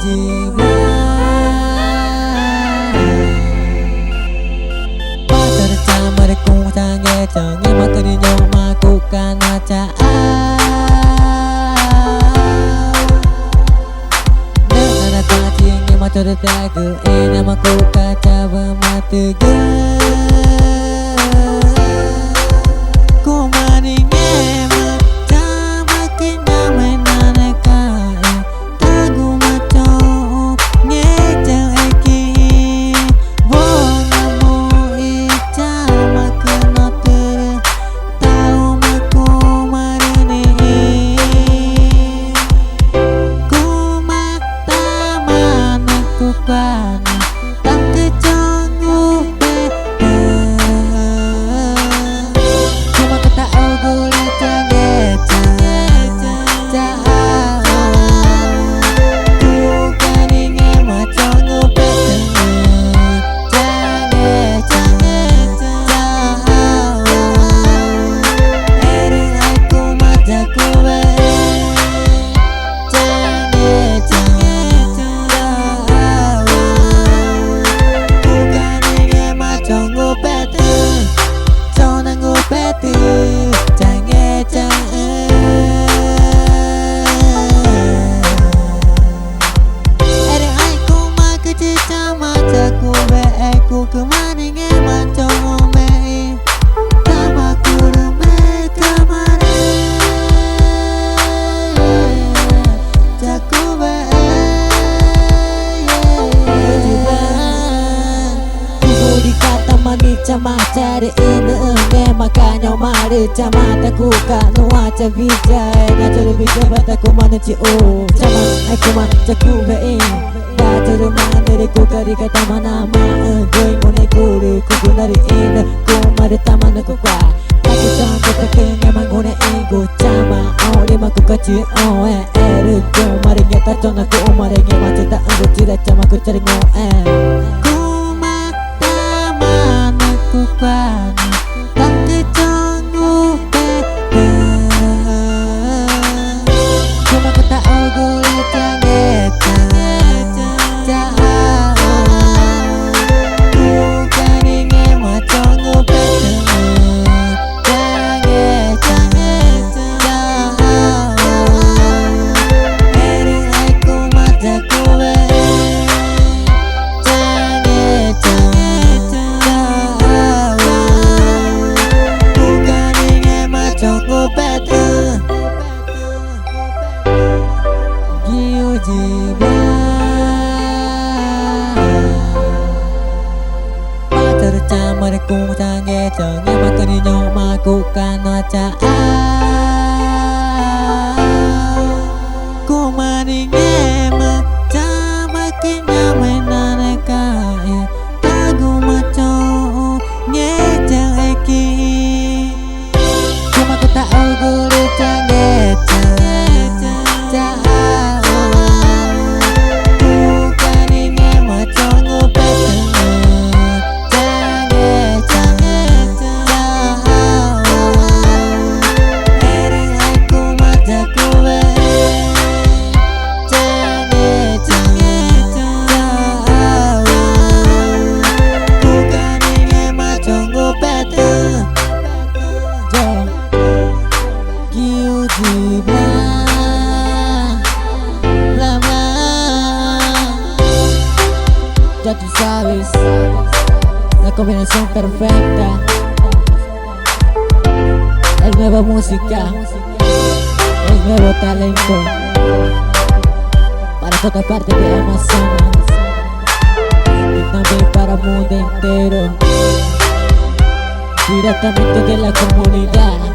jiwa. Pacar camar kung sange change materinyo makukana caan. Dengan kacinge macar dagu ina makukaca bematuga. Cama cari ini makanya mari cama taku kanu aja bijai ngajar bijai bataku mana cio cama aku mana caku bein ngajar mana diriku kari kata mana gue mulai guru ku dari ini ku mari taman aku kwa aku cantik pakai memang guna ego cama awalnya maku kecil ku mari nyata cona ku mari nyata tak anggur tidak cama ku cari jiwa. Pacar camar kung sange change makerinyo makukana caan. Kumaringe macama kinyamenane kae tagu maco nyecang eki cuma kita ogulu cange ya tú sabes, la combinación perfecta, el nuevo música, el nuevo talento, para toda parte de Amazonas y también para el mundo entero, directamente de la comunidad.